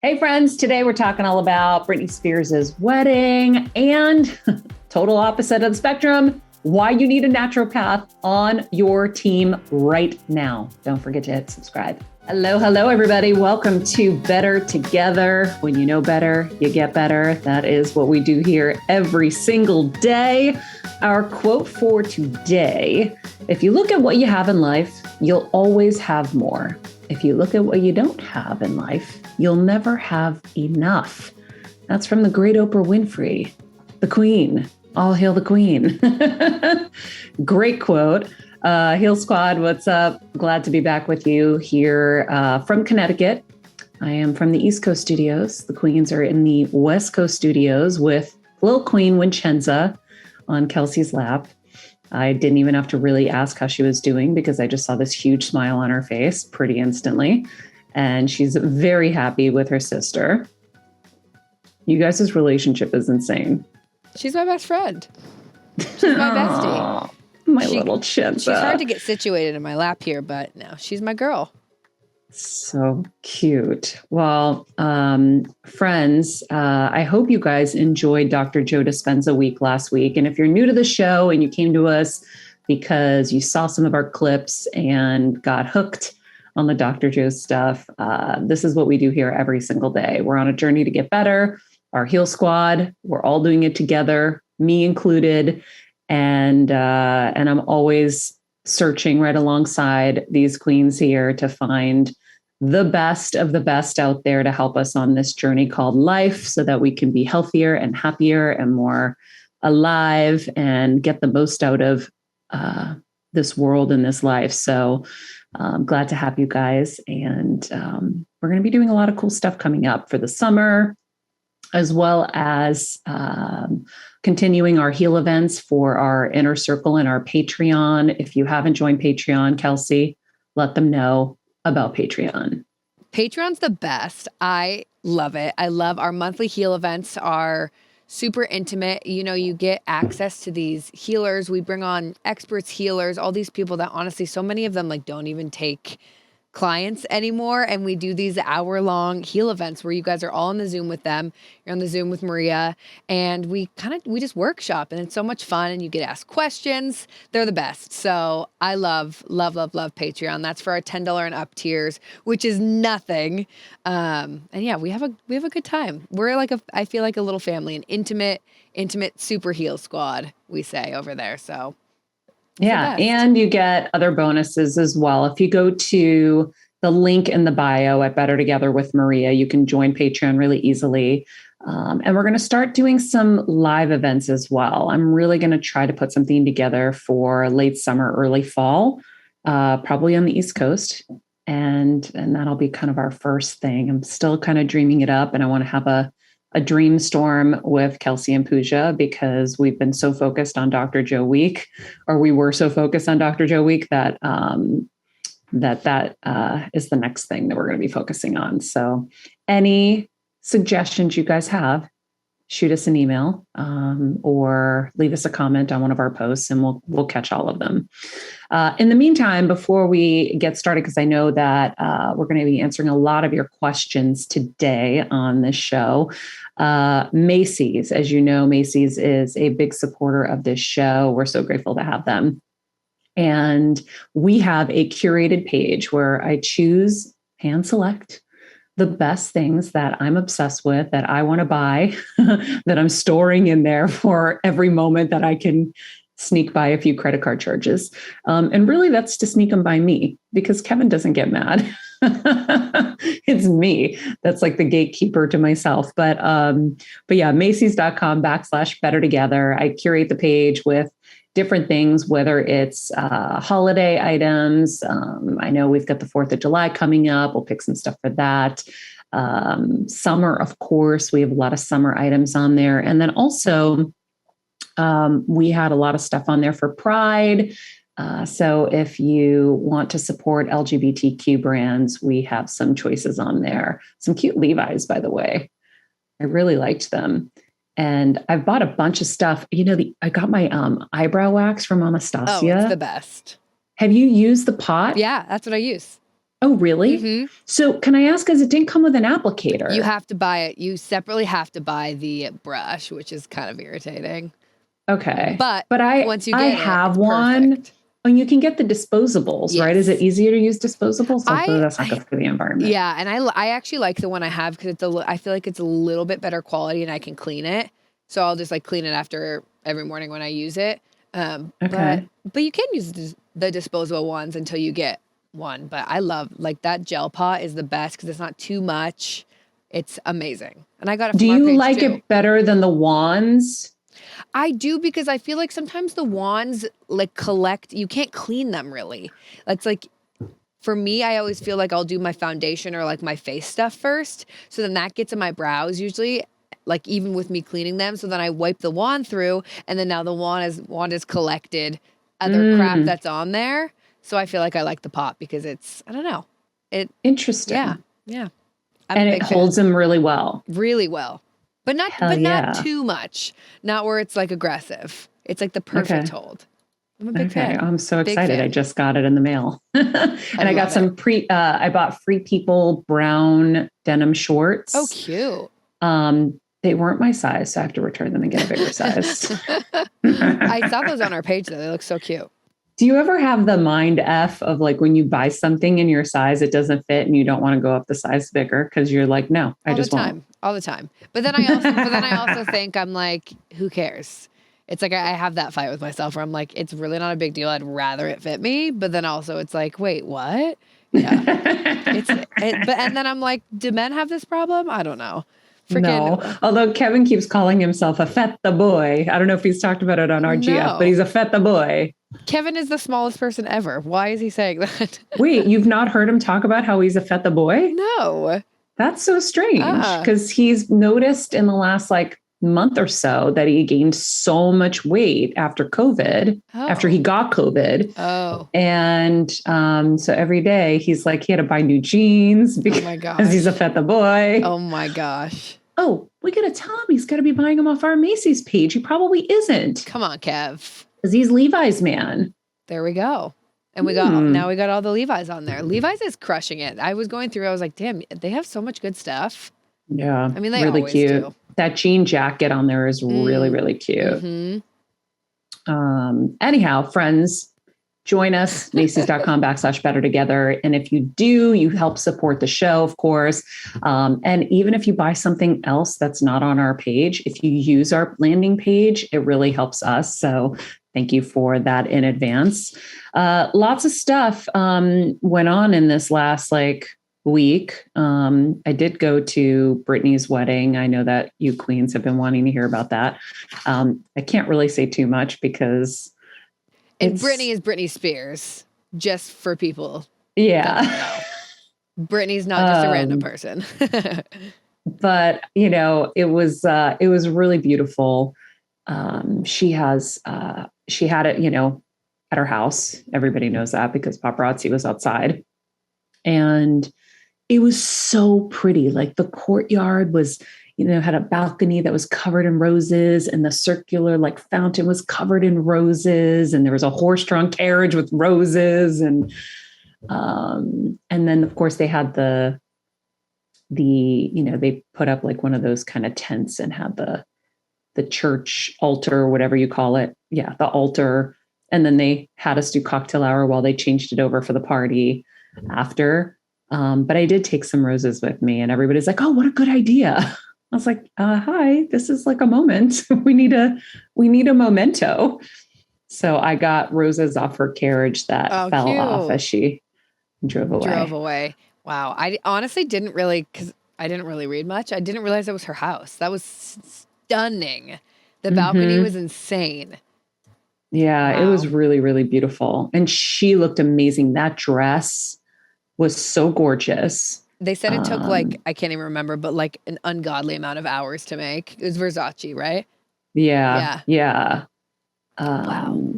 Hey friends, today we're talking all about Britney Spears' wedding and total opposite of the spectrum, why you need a naturopath on your team right now. Don't forget to hit subscribe. Hello, everybody. Welcome to Better Together. When you know better, you get better. That is what we do here every single day. Our quote for today: if you look at what you have in life, you'll always have more. If you look at what you don't have in life, you'll never have enough. That's from the great Oprah Winfrey, the Queen. All hail the Queen. Great quote. Heal Squad, what's up? Glad to be back with you here from Connecticut. I am from the East Coast studios. The Queens are in the West Coast studios with Little Queen Vincenza on Kelsey's lap. I didn't even have to really ask how she was doing because I just saw this huge smile on her face pretty instantly. And she's very happy with her sister. You guys' relationship is insane. She's my best friend. She's my bestie. My little Chinza. She's hard to get situated in my lap here, but no, she's my girl. So cute. Well, friends, I hope you guys enjoyed Dr. Joe Dispenza week last week. And if you're new to the show and you came to us because you saw some of our clips and got hooked on the Dr. Joe stuff, this is what we do here every single day. We're on a journey to get better. Our Heal Squad, we're all doing it together, me included. And I'm always searching right alongside these queens here to find the best of the best out there to help us on this journey called life so that we can be healthier and happier and more alive and get the most out of this world and this life. So I'm glad to have you guys. And we're going to be doing a lot of cool stuff coming up for the summer, as well as continuing our heal events for our inner circle and our Patreon. If you haven't joined Patreon, Kelsey, let them know about Patreon. Patreon's the best. I love it. I love our monthly heal events are super intimate. You know, you get access to these healers. We bring on experts, healers, all these people that honestly, so many of them like don't even take clients anymore. And we do these hour-long heal events where you guys are all on the Zoom with them. You're on the Zoom with Maria, and we just workshop, and it's so much fun, and you get asked questions. They're the best. So I love Patreon. That's for our $10 and up tiers, which is nothing. And yeah, we have a good time. We're like I feel like a little family, an intimate super heal squad, we say over there. So yeah. And you get other bonuses as well. If you go to the link in the bio at Better Together with Maria, you can join Patreon really easily. And we're going to start doing some live events as well. I'm really going to try to put something together for late summer, early fall, probably on the East Coast. And that'll be kind of our first thing. I'm still kind of dreaming it up, and I want to have a dream storm with Kelsey and Pooja because we've been so focused on Dr. Joe Week, or we were so focused on Dr. Joe Week that is the next thing that we're going to be focusing on. So any suggestions you guys have, shoot us an email or leave us a comment on one of our posts, and we'll catch all of them. In the meantime, before we get started, because I know that we're going to be answering a lot of your questions today on this show, Macy's, as you know, Macy's is a big supporter of this show. We're so grateful to have them. And we have a curated page where I choose, hand select, the best things that I'm obsessed with, that I want to buy, that I'm storing in there for every moment that I can sneak by a few credit card charges. And really that's to sneak them by me because Kevin doesn't get mad. It's me. That's like the gatekeeper to myself. But yeah, Macy's.com/better together. I curate the page with different things, whether it's holiday items. I know we've got the 4th of July coming up. We'll pick some stuff for that. Summer, of course, we have a lot of summer items on there. And then also we had a lot of stuff on there for Pride. So if you want to support LGBTQ brands, we have some choices on there. Some cute Levi's, by the way. I really liked them. And I've bought a bunch of stuff. You know, I got my eyebrow wax from Anastasia. Oh, it's the best. Have you used the pot? Yeah, that's what I use. Oh, really? Mm-hmm. So can I ask, because it didn't come with an applicator? You have to buy it. You separately have to buy the brush, which is kind of irritating. Okay. But I once you I get it, have it's one. perfect. And you can get the disposables, right? Is it Yes. easier to use disposables? Although that's not I good for the environment. Yeah, and I actually like the one I have because I feel like it's a little bit better quality and I can clean it. So I'll just like clean it after every morning when I use it. Okay. But you can use the disposable ones until you get one. But I love like that gel pot is the best because it's not too much. It's amazing, and I got it from Do our you page like too. it better than the wands? I do because I feel like sometimes the wands like collect. You can't clean them really. It's like for me, I always feel like I'll do my foundation or like my face stuff first. So then that gets in my brows usually, like even with me cleaning them. So then I wipe the wand through and then now the wand is collected other crap that's on there. So I feel like I like the pot because it's, I don't know. Interesting. Yeah. Yeah. I'm And a it big holds fan. them really well. Really well. But Hell yeah. not too much. Not where it's like aggressive. It's like the perfect hold. I'm a big fan. I'm so Big excited. fan. I just got it in the mail. And I got love some I bought Free People brown denim shorts. Oh, cute. They weren't my size, so I have to return them and get a bigger size. I saw those on our page though. They look so cute. Do you ever have the mind F of like when you buy something in your size, it doesn't fit and you don't want to go up the size bigger because you're like, no, I just won't. All the time. But then I also think I'm like, who cares? It's like I have that fight with myself where I'm like, it's really not a big deal. I'd rather it fit me. But then also it's like, wait, what? Yeah. And then I'm like, do men have this problem? I don't know. No, although Kevin keeps calling himself a Feta Boy. I don't know if he's talked about it on RGF, but he's a Feta Boy. Kevin is the smallest person ever. Why is he saying that? Wait, you've not heard him talk about how he's a Feta Boy? No. That's so strange because he's noticed in the last like month or so that he gained so much weight after COVID, after he got COVID. Oh. And so every day he's like, he had to buy new jeans because he's a Feta Boy. Oh my gosh. Oh, we got to tell him he's got to be buying them off our Macy's page. He probably isn't. Come on, Kev. Because he's Levi's man. There we go. And now we got all the Levi's on there. Levi's is crushing it. I was going through, I was like, damn, they have so much good stuff. Yeah. I mean, they really always cute. do. That jean jacket on there is really, really cute. Anyhow, friends, join us, Macy's.com/better together. And if you do, you help support the show, of course. And even if you buy something else that's not on our page, if you use our landing page, it really helps us. So thank you for that in advance. Lots of stuff went on in this last week. I did go to Britney's wedding. I know that you queens have been wanting to hear about that. I can't really say too much because Britney is Britney Spears, just for people. Yeah. Britney's not just a random person. But it was really beautiful. She had it, at her house. Everybody knows that because paparazzi was outside. And it was so pretty. Like the courtyard was, had a balcony that was covered in roses, and the circular fountain was covered in roses, and there was a horse-drawn carriage with roses, and then of course they had the they put up one of those kind of tents and had the church altar or whatever you call it. Yeah, the altar. And then they had us do cocktail hour while they changed it over for the party after. But I did take some roses with me, and everybody's like, "Oh, what a good idea." I was like, "Hi, this is like a moment. we need a memento." So I got roses off her carriage that fell off as she drove away. Wow. I honestly didn't really, because I didn't really read much. I didn't realize it was her house. That was stunning. The balcony was insane. Yeah, wow. It was really, really beautiful. And she looked amazing. That dress was so gorgeous. They said it took I can't even remember, but an ungodly amount of hours to make. It was Versace, right? Yeah. Wow.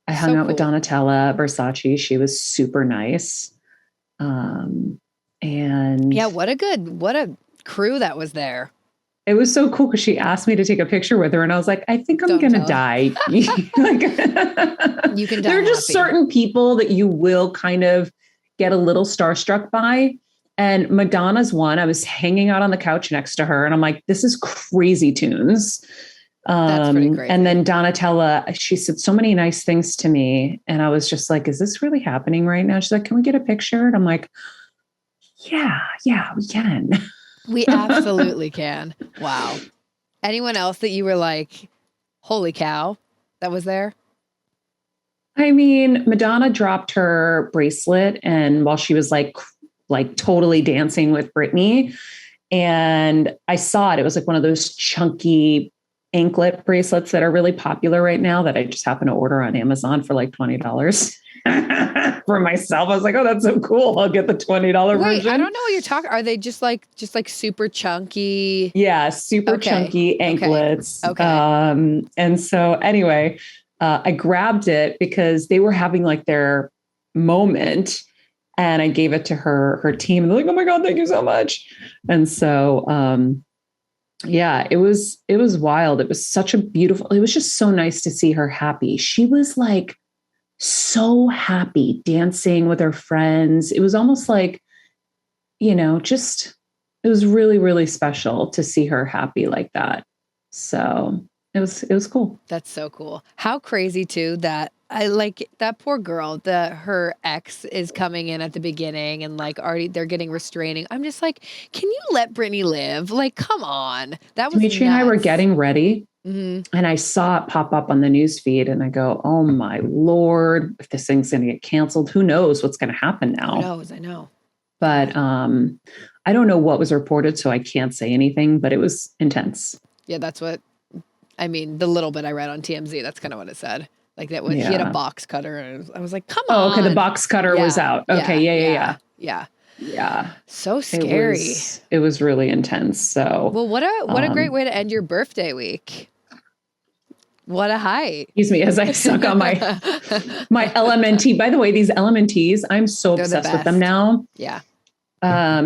I hung out with Donatella Versace. She was super nice. And yeah, what a crew that was there. It was so cool because she asked me to take a picture with her, and I was like, I think I'm going to die. You can die. There are just certain people that you will kind of get a little starstruck by. And Madonna's one, I was hanging out on the couch next to her and I'm like, this is crazy tunes. That's pretty crazy. And then Donatella, she said so many nice things to me. And I was just like, is this really happening right now? She's like, can we get a picture? And I'm like, yeah, we can. We absolutely can. Wow. Anyone else that you were like, holy cow, that was there? I mean, Madonna dropped her bracelet and while she was like totally dancing with Britney, and I saw it was like one of those chunky anklet bracelets that are really popular right now that I just happen to order on Amazon for like $20 for myself. I was like, oh, that's so cool. I'll get the $20 version. I don't know what you're talking. Are they just like super chunky? Yeah, super chunky anklets. Okay. And so anyway, I grabbed it because they were having like their moment. And I gave it to her team. And they're like, oh my God, thank you so much. And so, yeah, it was wild. It was such a beautiful, it was just so nice to see her happy. She was like so happy dancing with her friends. It was almost like, just, it was really, really special to see her happy like that. So it was cool. That's so cool. How crazy too that I like that poor girl, her ex is coming in at the beginning and like already they're getting restraining. I'm just like, can you let Britney live? Like, come on. That was Dimitri and I were getting ready and I saw it pop up on the news feed and I go, oh my Lord, if this thing's going to get canceled, who knows what's going to happen now? Who knows? I know. But I don't know what was reported, so I can't say anything, but it was intense. Yeah, that's what, I mean, the little bit I read on TMZ, that's kind of what it said. Like that when he had a box cutter and I was like, come on. Oh, okay. The box cutter was out. Okay. Yeah. Yeah. So scary. It was really intense. So, well, what a great way to end your birthday week. What a height. Excuse me, as I suck on my LMNT. By the way, these LMNTs, I'm so obsessed with them now. Yeah.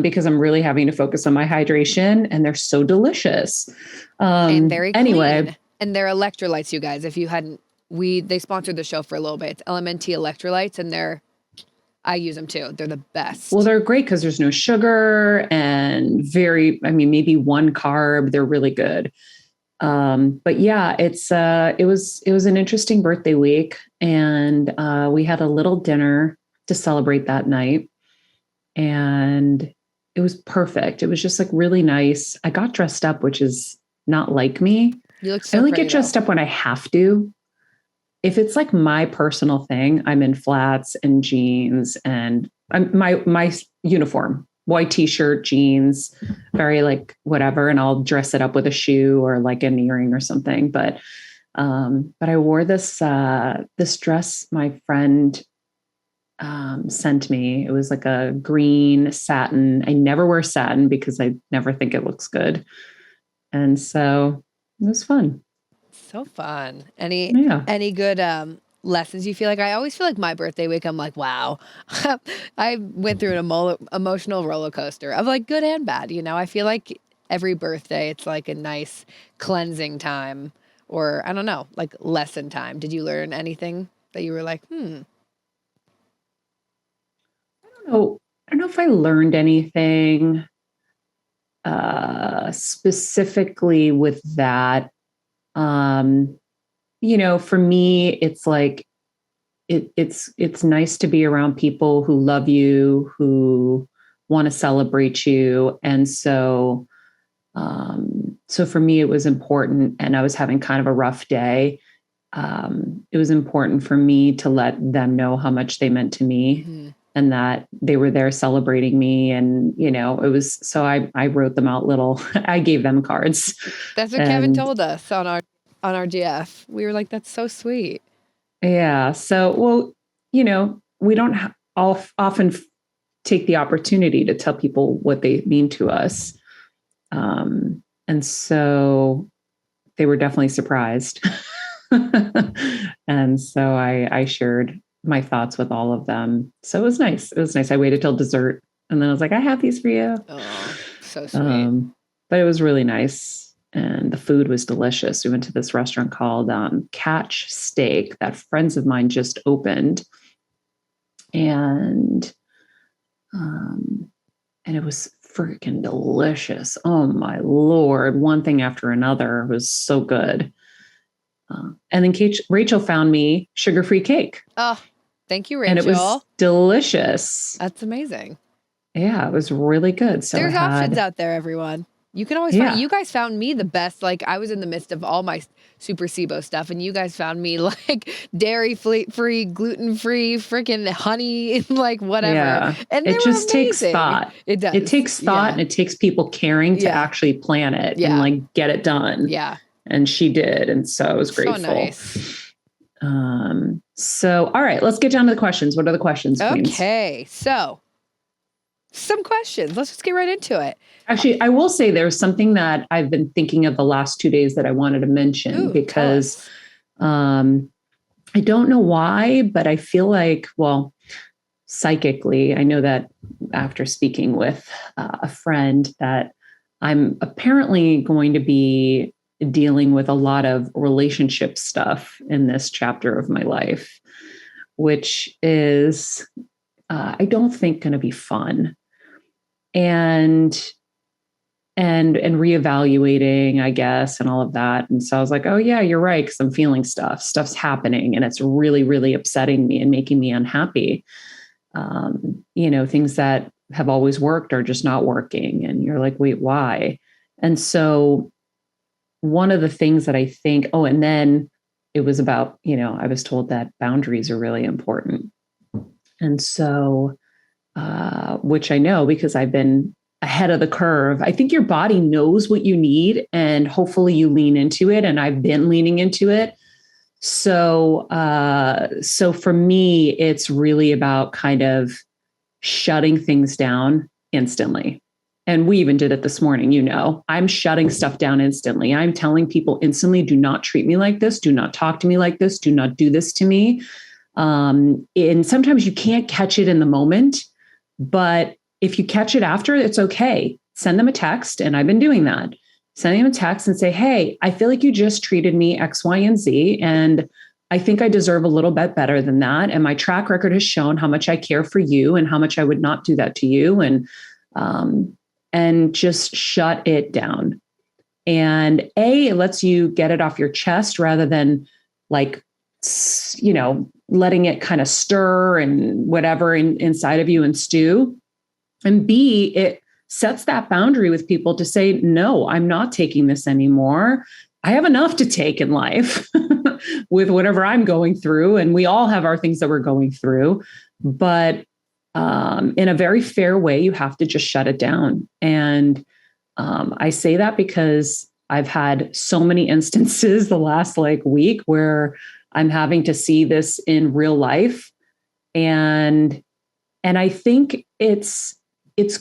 Because I'm really having to focus on my hydration and they're so delicious. And very clean. Anyway. And they're electrolytes, you guys. If you hadn't, they sponsored the show for a little bit. It's LMNT electrolytes and I use them too. They're the best. Well, they're great because there's no sugar and maybe one carb. They're really good. But yeah, it was an interesting birthday week and, we had a little dinner to celebrate that night and it was perfect. It was just like really nice. I got dressed up, which is not like me. You look so I only pretty, get dressed up when I have to. If it's like my personal thing, I'm in flats and jeans and my uniform, white t-shirt, jeans, very like whatever. And I'll dress it up with a shoe or like an earring or something. But I wore this dress my friend sent me. It was like a green satin. I never wear satin because I never think it looks good. And so it was fun. So fun. Any good lessons you feel like? I always feel like my birthday week, I'm like, wow. I went through an emotional roller coaster of like good and bad. I feel like every birthday, it's like a nice cleansing time or I don't know, like lesson time. Did you learn anything that you were like, I don't know if I learned anything specifically with that. For me, it's like, it's nice to be around people who love you, who want to celebrate you. And so for me, it was important and I was having kind of a rough day. It was important for me to let them know how much they meant to me and that they were there celebrating me. And, it was, so I wrote them out I gave them cards. That's what Kevin told us on our GF. We were like, that's so sweet. Yeah. So, well, we don't often take the opportunity to tell people what they mean to us. And so they were definitely surprised. And so I shared my thoughts with all of them. So it was nice. I waited till dessert and then I was like, I have these for you. Oh, so sweet. But it was really nice. And the food was delicious. We went to this restaurant called Catch Steak that friends of mine just opened. And And it was freaking delicious. Oh my Lord. One thing after another was so good. And then Rachel found me sugar-free cake. Oh, thank you, And it was Rachel. delicious. That's amazing. Yeah, it was really good. So there's options out there, everyone. You can always find, you guys found me the best. Like, I was in the midst of all my super SIBO stuff, and you guys found me like dairy-free, gluten-free, freaking honey, like whatever. Yeah. And it just takes thought. It does. It takes thought, and it takes people caring to actually plan it and like get it done. Yeah. And she did. And so I was grateful. So nice. So, all right, let's get down to the questions. What are the questions, Queens? Okay. So some questions. Let's just get right into it. Actually, I will say there's something that I've been thinking of the last 2 days that I wanted to mention because I don't know why, but I feel like, well, psychically, I know that after speaking with a friend that I'm apparently going to be dealing with a lot of relationship stuff in this chapter of my life, which is, I don't think going to be fun. And reevaluating, I guess, and all of that. And so I was like, oh yeah, you're right. Cause I'm feeling stuff's happening and it's really, really upsetting me and making me unhappy. Things that have always worked are just not working. And you're like, wait, why? And so one of the things that I think, and then it was about, I was told that boundaries are really important. And so, which I know because I've been ahead of the curve. I think your body knows what you need and hopefully you lean into it. And I've been leaning into it. So for me, it's really about kind of shutting things down instantly. And we even did it this morning. I'm shutting stuff down instantly. I'm telling people instantly, do not treat me like this. Do not talk to me like this. Do not do this to me. And sometimes you can't catch it in the moment, but if you catch it after, it's okay. Send them a text. And I've been doing that. Send them a text and say, hey, I feel like you just treated me X, Y, and Z. And I think I deserve a little bit better than that. And my track record has shown how much I care for you and how much I would not do that to you. And just shut it down. And it lets you get it off your chest rather than like, letting it kind of stir and whatever inside of you and stew. And B, it sets that boundary with people to say, no, I'm not taking this anymore. I have enough to take in life with whatever I'm going through. And we all have our things that we're going through. But in a very fair way, you have to just shut it down. And I say that because I've had so many instances the last week where I'm having to see this in real life. And I think it's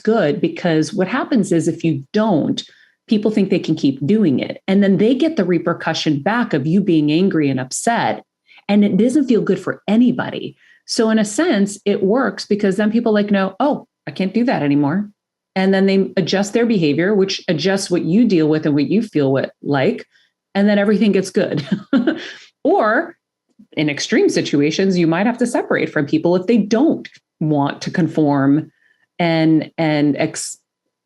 good because what happens is if you don't, people think they can keep doing it. And then they get the repercussion back of you being angry and upset. And it doesn't feel good for anybody. So in a sense, it works because then people know, oh, I can't do that anymore. And then they adjust their behavior, which adjusts what you deal with and what you feel like, and then everything gets good. Or in extreme situations, you might have to separate from people if they don't want to conform and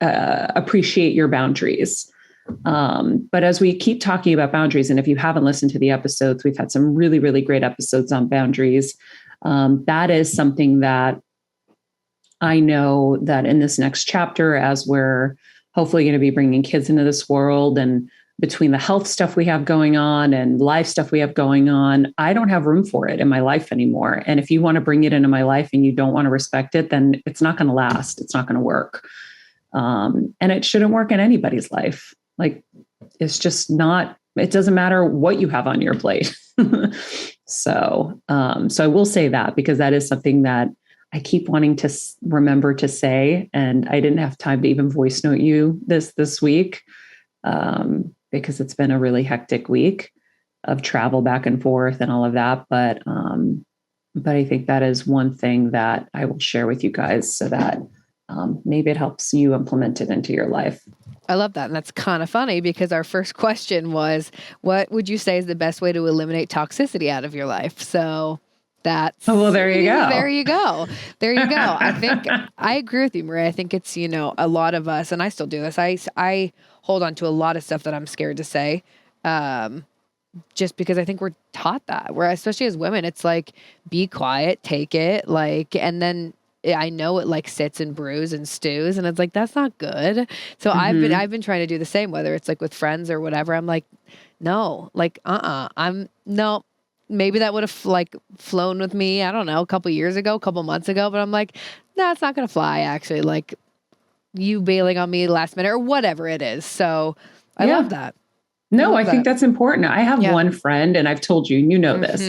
appreciate your boundaries. But as we keep talking about boundaries, and if you haven't listened to the episodes, we've had some really, really great episodes on boundaries. That is something that I know that in this next chapter, as we're hopefully going to be bringing kids into this world, and between the health stuff we have going on and life stuff we have going on, I don't have room for it in my life anymore. And if you want to bring it into my life and you don't want to respect it, then it's not going to last. It's not going to work. And it shouldn't work in anybody's life. It's just not, it doesn't matter what you have on your plate. So I will say that because that is something that I keep wanting to remember to say. And I didn't have time to even voice note you this week. Because it's been a really hectic week of travel back and forth and all of that. But I think that is one thing that I will share with you guys so that maybe it helps you implement it into your life. I love that. And that's kind of funny because our first question was, what would you say is the best way to eliminate toxicity out of your life? So That's, Oh, well, there you go. There you go. There you go. I think I agree with you, Maria. I think it's, a lot of us, and I still do this. I hold on to a lot of stuff that I'm scared to say. Just because I think we're taught that, where especially as women, it's like, be quiet, take it, like, and then I know it like sits and brews and stews, and it's like, that's not good. So I've been trying to do the same, whether it's like with friends or whatever. I'm like, no, like, no, maybe that would have like flown with me. I don't know, a couple years ago, a couple months ago, but I'm like, no, it's not going to fly actually. Like you bailing on me last minute or whatever it is. So I love that. No, I think that's important. I have one friend, and I've told you, and you know this.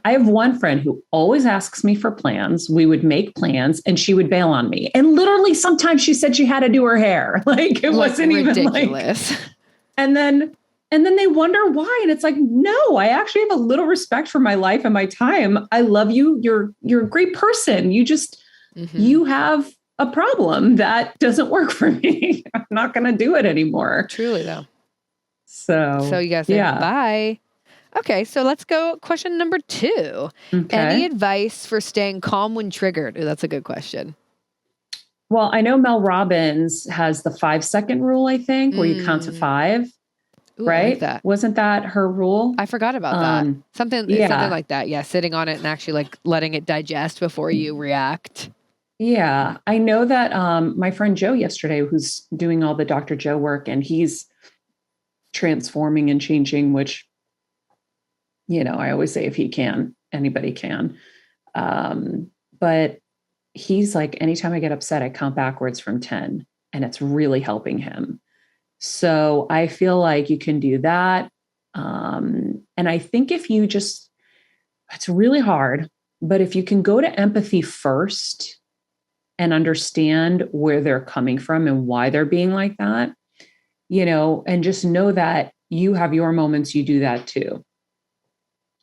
I have one friend who always asks me for plans. We would make plans and she would bail on me. And literally sometimes she said she had to do her hair. Like it wasn't ridiculous. Even like, and then they wonder why. And it's like, no, I actually have a little respect for my life and my time. I love you. You're a great person. You just, you have a problem that doesn't work for me. I'm not going to do it anymore. Truly though. So you guys say bye. Okay, so let's go. Question number 2. Okay. Any advice for staying calm when triggered? Ooh, that's a good question. Well, I know Mel Robbins has the 5-second rule, I think, where you count to 5. Ooh, right? I like that. Wasn't that her rule? I forgot about that. Something like that. Yeah, sitting on it and actually like letting it digest before you react. Yeah, I know that my friend Joe yesterday, who's doing all the Dr. Joe work, and he's transforming and changing, which, I always say if he can, anybody can. But he's like, anytime I get upset, I count backwards from 10, and it's really helping him. So I feel like you can do that. And I think if you it's really hard, but if you can go to empathy first and understand where they're coming from and why they're being like that, and just know that you have your moments, you do that too.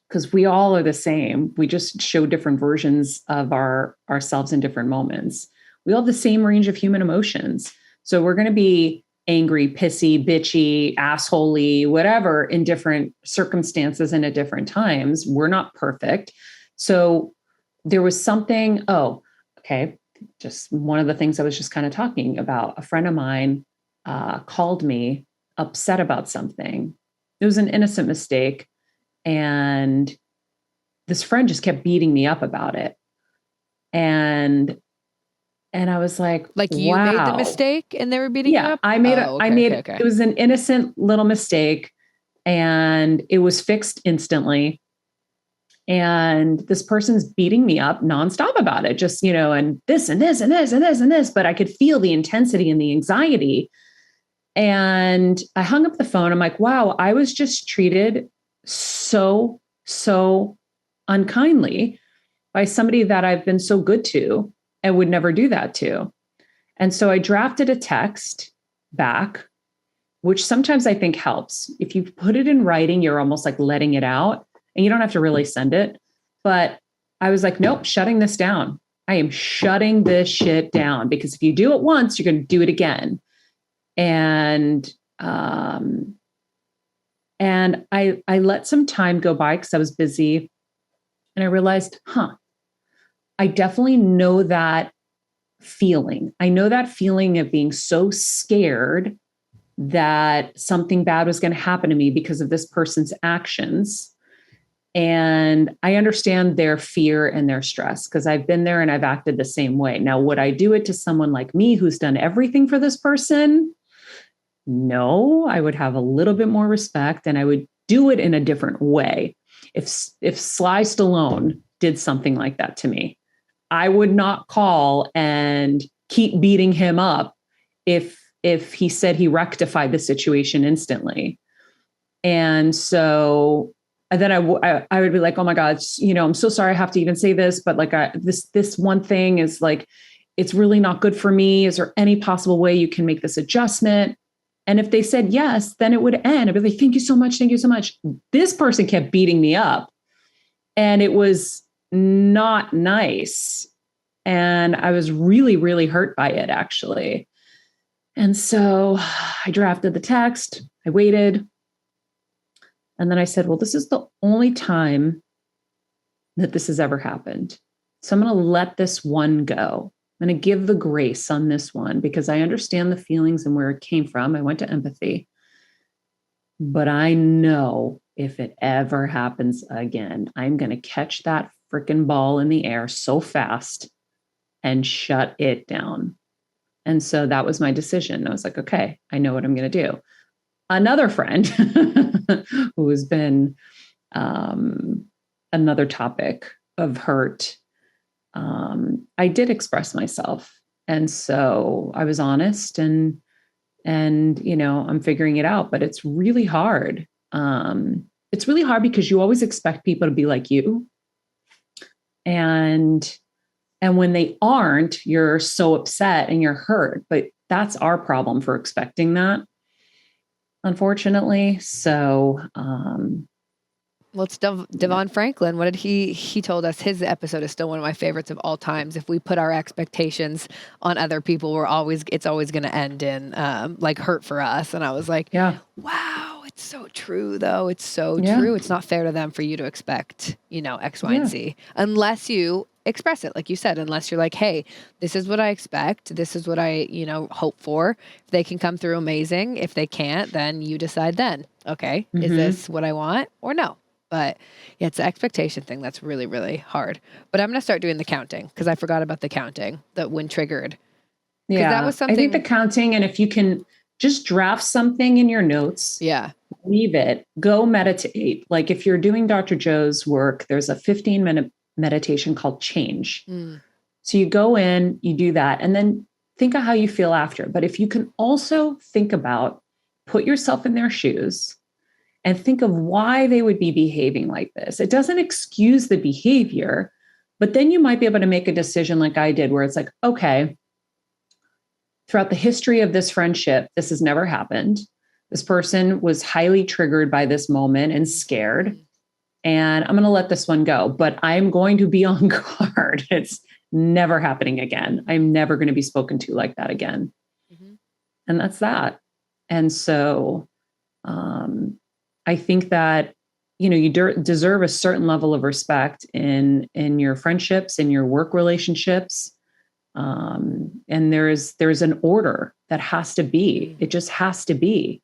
Because we all are the same. We just show different versions of ourselves in different moments. We all have the same range of human emotions. So we're going to be angry, pissy, bitchy, assholey, whatever in different circumstances and at different times. We're not perfect. So there was something, just one of the things I was just kind of talking about. A friend of mine called me upset about something. It was an innocent mistake. And this friend just kept beating me up about it. And I was like you made the mistake and they were beating you up? I made it was an innocent little mistake and it was fixed instantly. And this person's beating me up nonstop about it, just, and this and this and this and this and this, but I could feel the intensity and the anxiety. And I hung up the phone. I'm like, wow, I was just treated so unkindly by somebody that I've been so good to and would never do that to. And so I drafted a text back, which sometimes I think helps. If you put it in writing, you're almost like letting it out and you don't have to really send it. But I was like, nope, shutting this down. I am shutting this shit down because if you do it once, you're going to do it again. And I let some time go by because I was busy and I realized, I definitely know that feeling. I know that feeling of being so scared that something bad was going to happen to me because of this person's actions. And I understand their fear and their stress because I've been there and I've acted the same way. Now, would I do it to someone like me who's done everything for this person? No, I would have a little bit more respect and I would do it in a different way. If Sly Stallone did something like that to me, I would not call and keep beating him up if he said he rectified the situation instantly. And so then I would be like, oh my God, I'm so sorry I have to even say this, but like this one thing is like, it's really not good for me. Is there any possible way you can make this adjustment? And if they said yes, then it would end. I'd be like, thank you so much. Thank you so much. This person kept beating me up and it was not nice. And I was really, really hurt by it, actually. And so I drafted the text. I waited. And then I said, well, this is the only time that this has ever happened. So I'm going to let this one go. I'm going to give the grace on this one because I understand the feelings and where it came from. I went to empathy, but I know if it ever happens again, I'm going to catch that freaking ball in the air so fast and shut it down. And so that was my decision. I was like, okay, I know what I'm going to do. Another friend who has been another topic of hurt, I did express myself. And so I was honest and I'm figuring it out, but it's really hard. It's really hard because you always expect people to be like you. And when they aren't, you're so upset and you're hurt, but that's our problem for expecting that, unfortunately. So, Well, it's Devon Franklin. What did he told us? His episode is still one of my favorites of all times. If we put our expectations on other people, it's always going to end in like hurt for us. And I was like, yeah, wow, it's so true though. It's so true. It's not fair to them for you to expect, X, Y, and Z, unless you express it. Like you said, unless you're like, hey, this is what I expect. This is what I, hope for. If they can come through, amazing. If they can't, then you decide then, okay, is this what I want or no? But yeah, it's the expectation thing that's really, really hard. But I'm going to start doing the counting because I forgot about the counting that when triggered. Yeah, that was something. I think the counting, and if you can just draft something in your notes, leave it, go meditate. Like if you're doing Dr. Joe's work, there's a 15-minute meditation called Change. So you go in, you do that, and then think of how you feel after. But if you can also think about, put yourself in their shoes, and think of why they would be behaving like this. It doesn't excuse the behavior, but then you might be able to make a decision like I did, where it's like, okay, throughout the history of this friendship, this has never happened. This person was highly triggered by this moment and scared, and I'm going to let this one go, but I'm going to be on guard. It's never happening again. I'm never going to be spoken to like that again. And that's that. And so, I think that, you deserve a certain level of respect in your friendships, in your work relationships. And there's an order that has to be, it just has to be.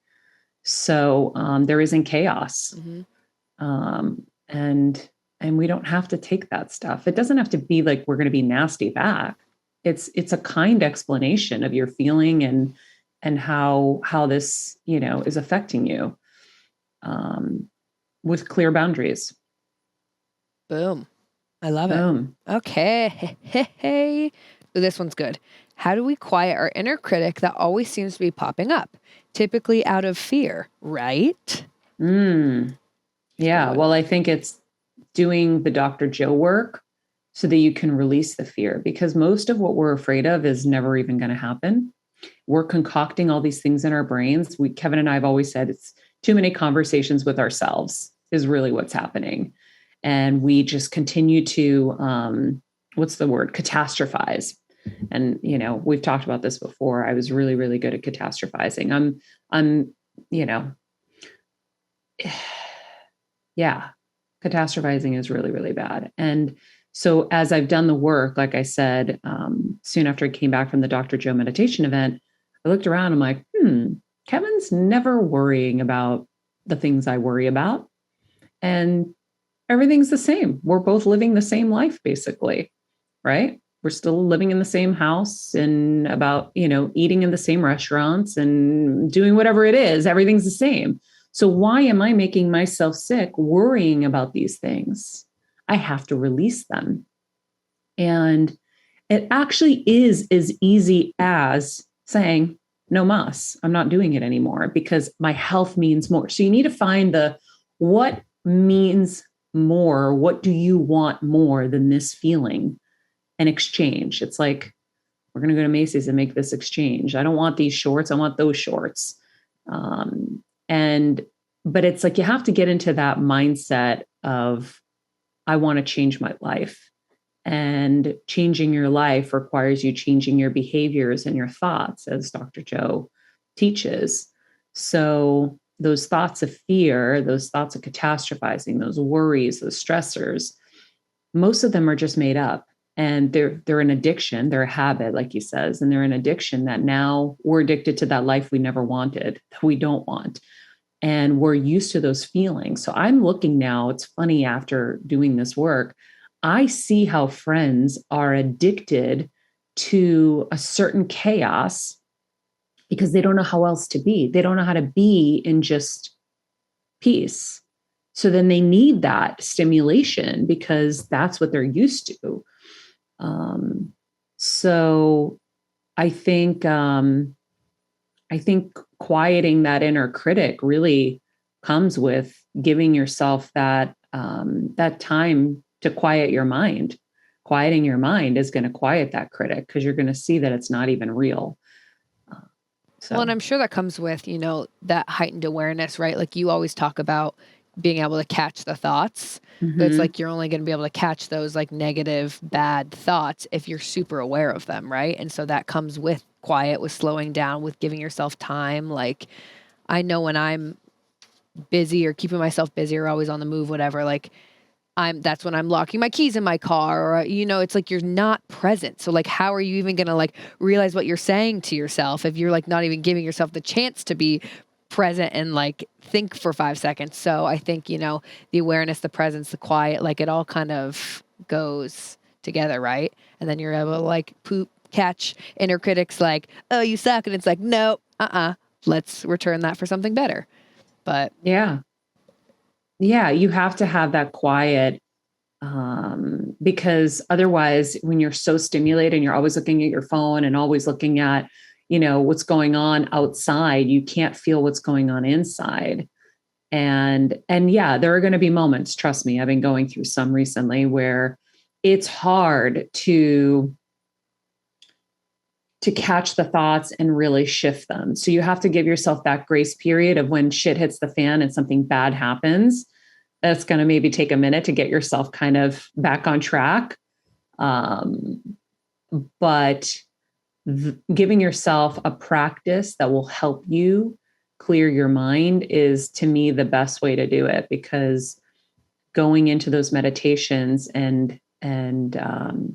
So, there isn't chaos. And we don't have to take that stuff. It doesn't have to be like, we're going to be nasty back. It's a kind explanation of your feeling and how this, is affecting you. With clear boundaries. Boom. I love Boom. it. Okay. Hey. Ooh, this one's good. How do we quiet our inner critic that always seems to be popping up? Typically out of fear, right? Yeah. Well, I think it's doing the Dr. Joe work so that you can release the fear, because most of what we're afraid of is never even going to happen. We're concocting all these things in our brains. Kevin and I have always said it's too many conversations with ourselves is really what's happening. And we just continue to, catastrophize. And, we've talked about this before. I was really, really good at catastrophizing. Catastrophizing is really, really bad. And so as I've done the work, like I said, soon after I came back from the Dr. Joe meditation event, I looked around, I'm like, Kevin's never worrying about the things I worry about. And everything's the same. We're both living the same life, basically, right? We're still living in the same house and eating in the same restaurants and doing whatever it is. Everything's the same. So why am I making myself sick worrying about these things? I have to release them. And it actually is as easy as saying, no mas, I'm not doing it anymore because my health means more. So you need to find what means more. What do you want more than this feeling? And exchange. It's like, we're going to go to Macy's and make this exchange. I don't want these shorts. I want those shorts. But it's like, you have to get into that mindset of, I want to change my life. And changing your life requires you changing your behaviors and your thoughts, as Dr. Joe teaches. So those thoughts of fear, those thoughts of catastrophizing, those worries, those stressors, most of them are just made up, and they're an addiction. They're a habit, like he says, and they're an addiction that now we're addicted to that life we never wanted, that we don't want. And we're used to those feelings. So I'm looking now, it's funny, after doing this work, I see how friends are addicted to a certain chaos because they don't know how else to be. They don't know how to be in just peace. So then they need that stimulation because that's what they're used to. So I think quieting that inner critic really comes with giving yourself that that time to quiet your mind. Quieting your mind is going to quiet that critic because you're going to see that it's not even real. Well, and I'm sure that comes with, that heightened awareness, right? Like you always talk about being able to catch the thoughts. But it's like you're only going to be able to catch those like negative, bad thoughts if you're super aware of them, right? And so that comes with quiet, with slowing down, with giving yourself time. Like I know when I'm busy or keeping myself busy or always on the move, whatever, like that's when I'm locking my keys in my car, or, it's like you're not present. So like, how are you even going to like realize what you're saying to yourself if you're like not even giving yourself the chance to be present and like think for 5 seconds? So I think, the awareness, the presence, the quiet, like it all kind of goes together, right? And then you're able to like catch inner critics like, oh, you suck. And it's like, no, let's return that for something better. But yeah, you have to have that quiet, because otherwise when you're so stimulated and you're always looking at your phone and always looking at, what's going on outside, you can't feel what's going on inside. And yeah, there are going to be moments, trust me, I've been going through some recently where it's hard to catch the thoughts and really shift them. So you have to give yourself that grace period of when shit hits the fan and something bad happens. That's going to maybe take a minute to get yourself kind of back on track. But giving yourself a practice that will help you clear your mind is, to me, the best way to do it, because going into those meditations and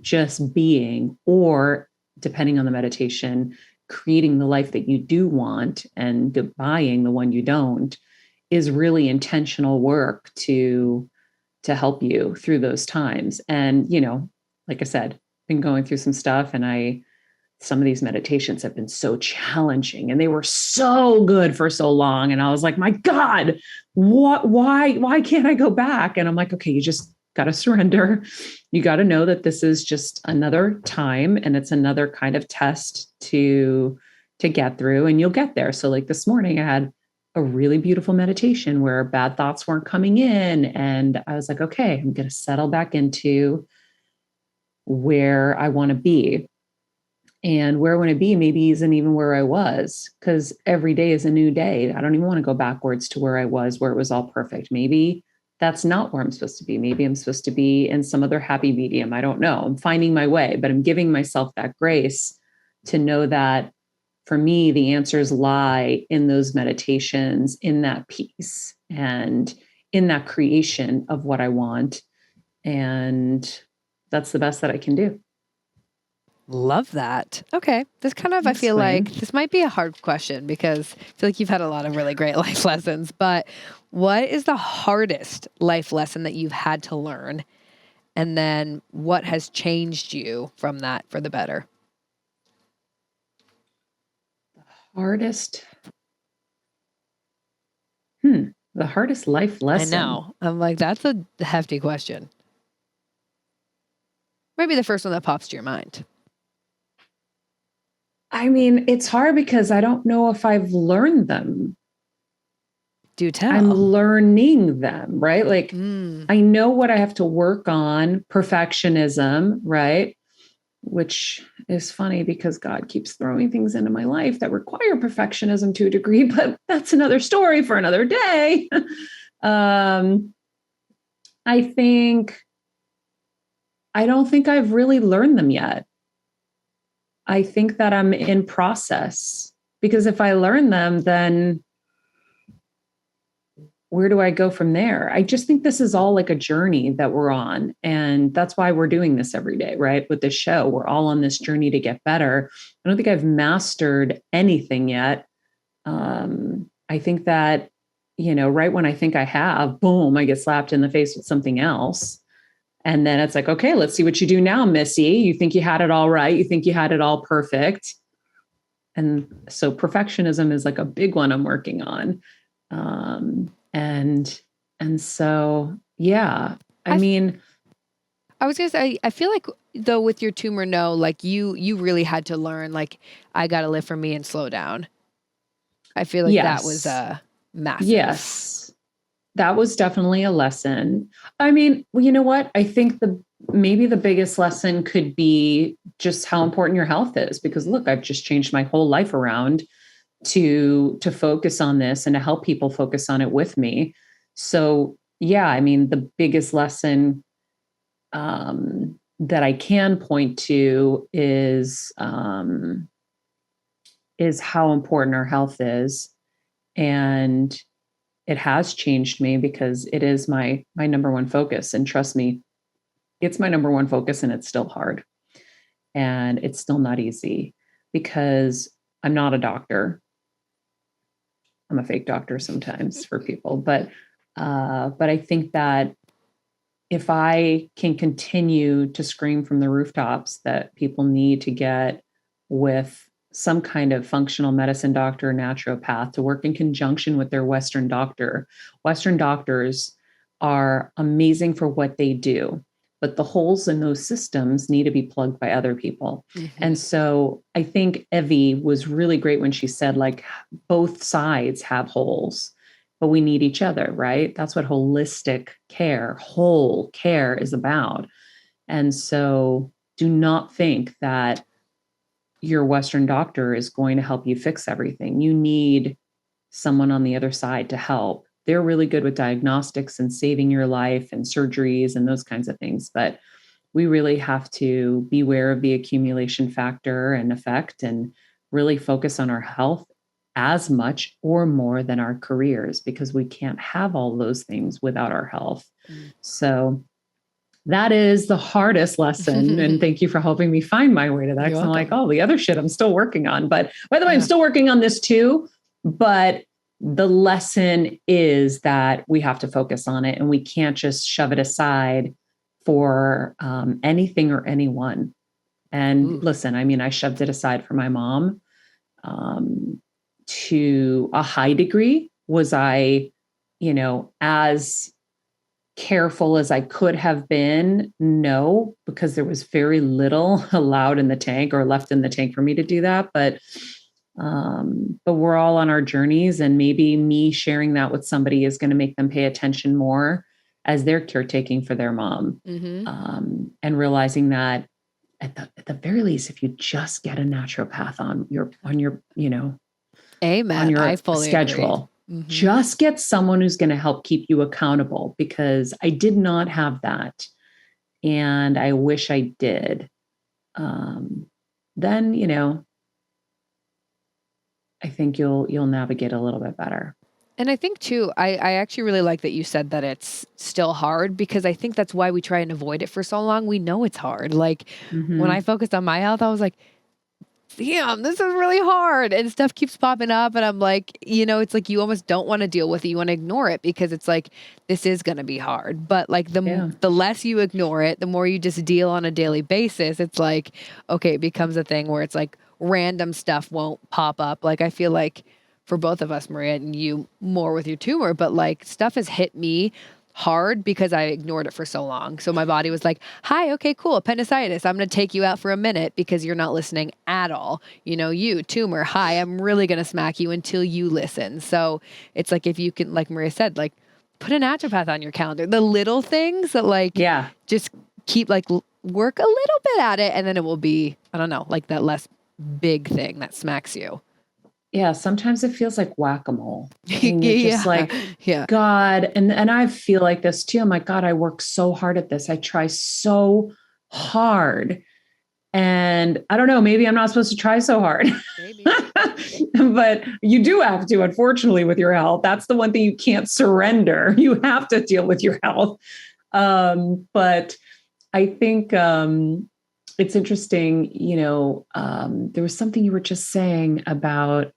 just being, or depending on the meditation, creating the life that you do want and goodbying the one you don't, is really intentional work to help you through those times. And, like I said, been going through some stuff, and some of these meditations have been so challenging, and they were so good for so long. And I was like, my God, why can't I go back? And I'm like, okay, you just got to surrender. You got to know that this is just another time, and it's another kind of test to get through, and you'll get there. So like this morning I had a really beautiful meditation where bad thoughts weren't coming in. And I was like, okay, I'm going to settle back into where I want to be. And where I want to be maybe isn't even where I was, because every day is a new day. I don't even want to go backwards to where I was, where it was all perfect. Maybe that's not where I'm supposed to be. Maybe I'm supposed to be in some other happy medium. I don't know. I'm finding my way, but I'm giving myself that grace to know that for me, the answers lie in those meditations, in that peace, and in that creation of what I want. And that's the best that I can do. Love that. Okay. This kind of, I feel like this might be a hard question because I feel like you've had a lot of really great life lessons, but what is the hardest life lesson that you've had to learn? And then what has changed you from that for the better? The hardest life lesson. I know. I'm like, that's a hefty question. Maybe the first one that pops to your mind. I mean, it's hard because I don't know if I've learned them. Do tell. I'm learning them, right? Like I know what I have to work on, perfectionism, right? Which is funny because God keeps throwing things into my life that require perfectionism to a degree, but that's another story for another day. I don't think I've really learned them yet. I think that I'm in process, because if I learn them, then where do I go from there? I just think this is all like a journey that we're on. And that's why we're doing this every day, right? With this show, we're all on this journey to get better. I don't think I've mastered anything yet. I think that, right when I think I have, boom, I get slapped in the face with something else. And then it's like, okay, let's see what you do now, Missy. You think you had it all right. You think you had it all perfect. And so perfectionism is like a big one I'm working on. And so, yeah, I mean, I was gonna say, I feel like though with your tumor, no, like you really had to learn, like, I got to live for me and slow down. I feel like that was massive. Yes, that was definitely a lesson. I mean, well, you know what? I think maybe the biggest lesson could be just how important your health is, because look, I've just changed my whole life around to focus on this and to help people focus on it with me. So yeah, I mean, the biggest lesson that I can point to is how important our health is. And it has changed me because it is my number one focus. And trust me, it's my number one focus, and it's still hard. And it's still not easy because I'm not a doctor. I'm a fake doctor sometimes for people, but I think that if I can continue to scream from the rooftops that people need to get with some kind of functional medicine doctor, naturopath, to work in conjunction with their Western doctor. Western doctors are amazing for what they do, but the holes in those systems need to be plugged by other people. Mm-hmm. And so I think Evie was really great when she said, like, both sides have holes, but we need each other, right? That's what holistic care, whole care is about. And so do not think that your Western doctor is going to help you fix everything. You need someone on the other side to help. They're really good with diagnostics and saving your life and surgeries and those kinds of things. But we really have to be aware of the accumulation factor and effect and really focus on our health as much or more than our careers, because we can't have all those things without our health. So that is the hardest lesson. And thank you for helping me find my way to that. Because I'm like, oh, the other shit I'm still working on. But by the way, I'm still working on this too. But the lesson is that we have to focus on it, and we can't just shove it aside for anything or anyone. And listen, I mean, I shoved it aside for my mom to a high degree. Was I, as careful as I could have been? No, because there was very little allowed in the tank or left in the tank for me to do that. But we're all on our journeys, and maybe me sharing that with somebody is going to make them pay attention more as they're caretaking for their mom. Mm-hmm. And realizing that at the very least, if you just get a naturopath on your Amen. on your I fully schedule. Agree. Mm-hmm. Just get someone who's going to help keep you accountable, because I did not have that. And I wish I did. Then, I think you'll navigate a little bit better. And I think too, I actually really like that you said that it's still hard, because I think that's why we try and avoid it for so long. We know it's hard. Like when I focused on my health, I was like, damn, this is really hard, and stuff keeps popping up, and I'm like, it's like you almost don't want to deal with it. You want to ignore it because it's like, this is going to be hard. But like the less you ignore it, the more you just deal on a daily basis. It's like, okay, it becomes a thing where it's like random stuff won't pop up. Like I feel like for both of us, Maria, and you more with your tumor, but like stuff has hit me hard because I ignored it for so long. So my body was like, hi, okay, cool, appendicitis, I'm going to take you out for a minute because you're not listening at all. You, tumor, hi, I'm really going to smack you until you listen. So it's like, if you can, like Maria said, like put a naturopath on your calendar, the little things that just keep work a little bit at it, and then it will be, I don't know, like that less big thing that smacks you. Yeah, sometimes it feels like whack-a-mole. And you're just like, God, and I feel like this too. I'm like, God, I work so hard at this. I try so hard. And I don't know, maybe I'm not supposed to try so hard. Maybe. But you do have to, unfortunately, with your health. That's the one thing you can't surrender. You have to deal with your health. But I think it's interesting, there was something you were just saying about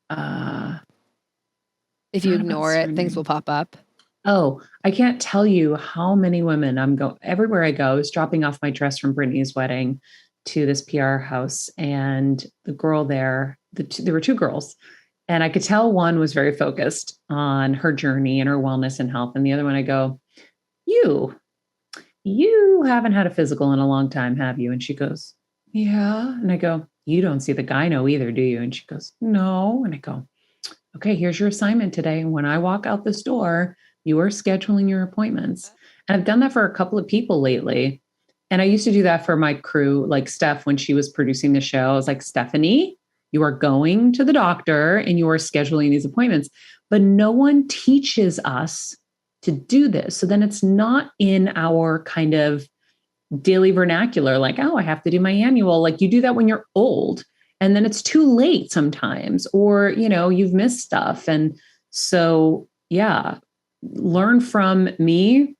If you ignore it, things will pop up. Oh, I can't tell you how many women everywhere I go. I was dropping off my dress from Britney's wedding to this PR house, and the girl there, there were two girls, and I could tell one was very focused on her journey and her wellness and health, and the other one, I go, you haven't had a physical in a long time, have you? And she goes, yeah. And I go, you don't see the gyno either, do you? And she goes, no. And I go, okay, here's your assignment today. When I walk out this door, you are scheduling your appointments. And I've done that for a couple of people lately. And I used to do that for my crew, like Steph, when she was producing the show. I was like, Stephanie, you are going to the doctor and you are scheduling these appointments. But no one teaches us to do this. So then it's not in our kind of daily vernacular, like, oh, I have to do my annual. Like you do that when you're old. And then it's too late sometimes, or, you've missed stuff. And so, yeah, learn from me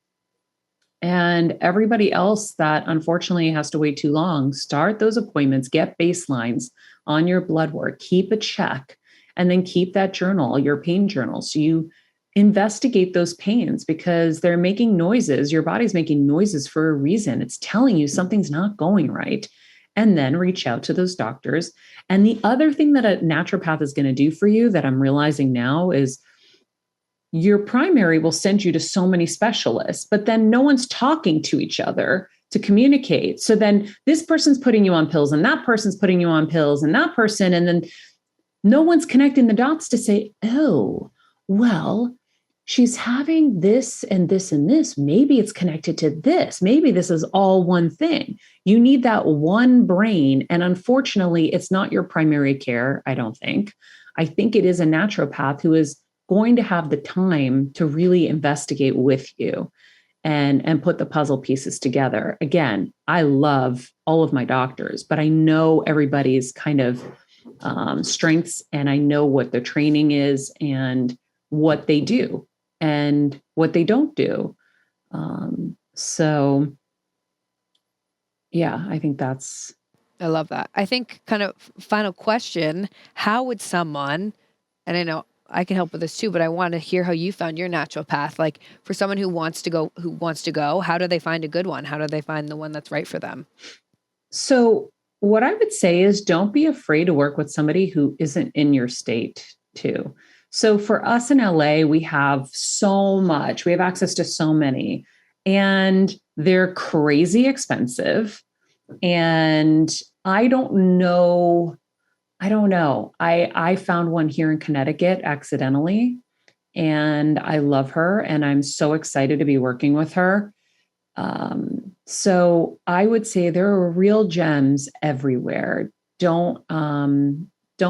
and everybody else that unfortunately has to wait too long. Start those appointments, get baselines on your blood work, keep a check, and then keep that journal, your pain journal. So you investigate those pains because they're making noises. Your body's making noises for a reason. It's telling you something's not going right. And then reach out to those doctors. And the other thing that a naturopath is going to do for you that I'm realizing now is your primary will send you to so many specialists, but then no one's talking to each other to communicate. So then this person's putting you on pills and that person's putting you on pills and that person, and then no one's connecting the dots to say, oh, well, she's having this and this and this. Maybe it's connected to this. Maybe this is all one thing. You need that one brain. And unfortunately, it's not your primary care, I don't think. I think it is a naturopath who is going to have the time to really investigate with you and put the puzzle pieces together. Again, I love all of my doctors, but I know everybody's kind of strengths, and I know what their training is and what they do and what they don't do. So yeah, I think I love that. I think kind of final question, how would someone, and I know I can help with this too, but I want to hear how you found your naturopath. Like for someone who wants to go, how do they find a good one? How do they find the one that's right for them? So what I would say is don't be afraid to work with somebody who isn't in your state too. So for us in LA, we have so much, we have access to so many, and they're crazy expensive. And I don't know. I found one here in Connecticut accidentally, and I love her and I'm so excited to be working with her. So I would say there are real gems everywhere. Don't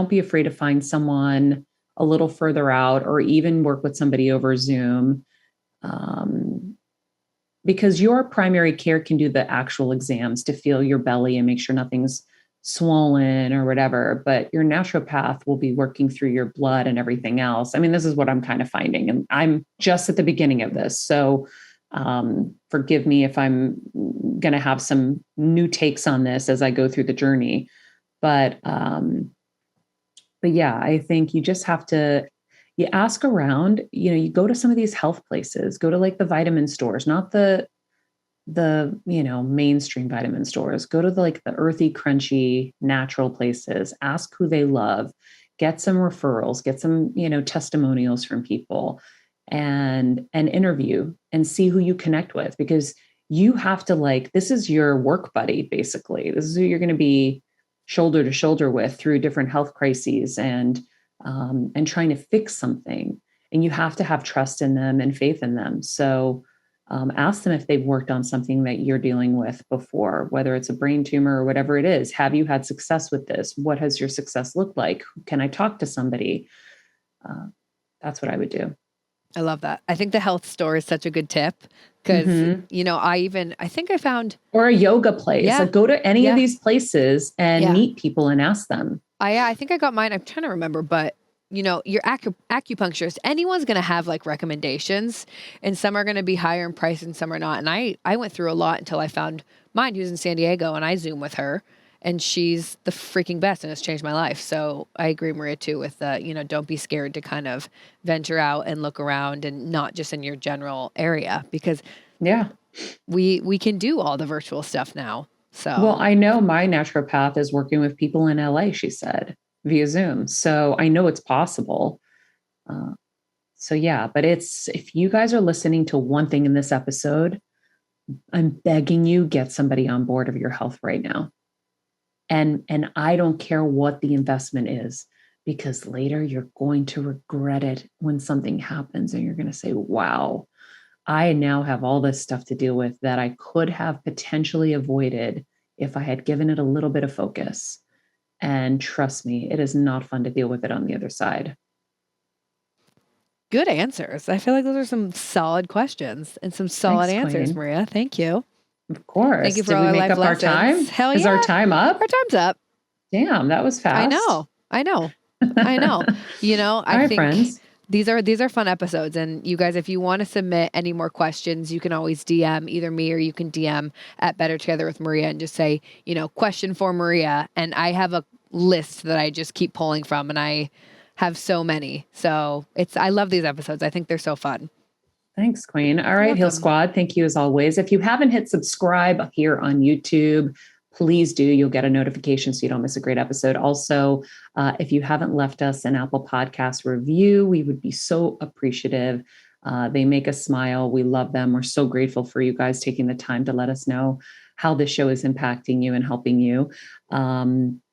be afraid to find someone a little further out, or even work with somebody over Zoom, because your primary care can do the actual exams to feel your belly and make sure nothing's swollen or whatever. But your naturopath will be working through your blood and everything else. I mean, this is what I'm kind of finding, and I'm just at the beginning of this. So forgive me if I'm going to have some new takes on this as I go through the journey. But yeah, I think you just have to, you ask around, you go to some of these health places, go to like the vitamin stores, not the mainstream vitamin stores, go to the earthy, crunchy, natural places, ask who they love, get some referrals, get some, testimonials from people, and interview and see who you connect with, because you have to this is your work buddy, basically. This is who you're going to be shoulder to shoulder with through different health crises and trying to fix something. And you have to have trust in them and faith in them. So ask them if they've worked on something that you're dealing with before, whether it's a brain tumor or whatever it is. Have you had success with this? What has your success looked like? Can I talk to somebody? That's what I would do. I love that. I think the health store is such a good tip because, I think I found, Or a yoga place. Yeah. Like go to any of Yeah. these places and Yeah. meet people and ask them. I think I got mine. I'm trying to remember, but your acupuncturist, anyone's going to have like recommendations, and some are going to be higher in price and some are not. And I went through a lot until I found mine, who's in San Diego, and I Zoom with her, and she's the freaking best, and it's changed my life. So I agree, Maria, too, with don't be scared to kind of venture out and look around, and not just in your general area, because Yeah. we can do all the virtual stuff now. So Well, I know my naturopath is working with people in LA, she said, via Zoom. So I know it's possible. So yeah, but if you guys are listening to one thing in this episode, I'm begging you, get somebody on board of your health right now. And I don't care what the investment is, because later you're going to regret it when something happens and you're going to say, wow, I now have all this stuff to deal with that I could have potentially avoided if I had given it a little bit of focus. And trust me, it is not fun to deal with it on the other side. good answers. I feel like those are some solid questions and some solid Thanks, answers, Queen. Maria. Thank you. Of course. Thank you for Did all we our make life up our time? lessons. Hell Is yeah. our time up? Our time's up. Damn, that was fast. I know. I know. All I right, think friends. these are fun episodes. And you guys, if you want to submit any more questions, you can always DM either me, or you can DM at Better Together with Maria and just say, question for Maria. And I have a list that I just keep pulling from, and I have so many. So I love these episodes. I think they're so fun. Thanks, Queen. All right, Heal Squad. Thank you as always. If you haven't hit subscribe here on YouTube, please do. You'll get a notification so you don't miss a great episode. Also, if you haven't left us an Apple Podcast review, we would be so appreciative. They make us smile. We love them. We're so grateful for you guys taking the time to let us know how this show is impacting you and helping you.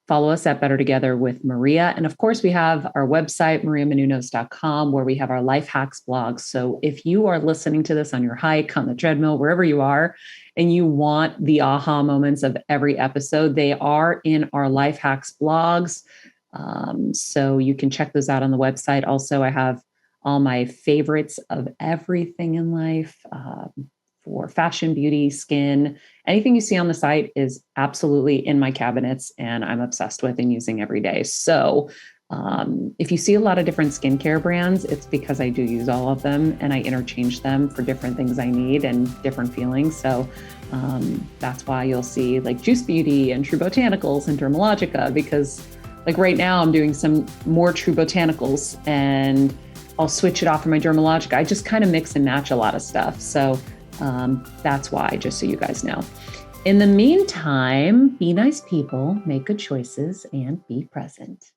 Follow us at Better Together with Maria. And of course, we have our website, mariamenounos.com, where we have our life hacks blogs. So if you are listening to this on your hike, on the treadmill, wherever you are, and you want the aha moments of every episode, they are in our life hacks blogs. So you can check those out on the website. Also, I have all my favorites of everything in life, for fashion, beauty, skin. Anything you see on the site is absolutely in my cabinets and I'm obsessed with and using every day. So if you see a lot of different skincare brands, it's because I do use all of them and I interchange them for different things I need and different feelings. So that's why you'll see like Juice Beauty and True Botanicals and Dermalogica, because like right now I'm doing some more True Botanicals and I'll switch it off for my Dermalogica. I just kind of mix and match a lot of stuff. So that's why, just so you guys know. In the meantime, be nice people, make good choices, and be present.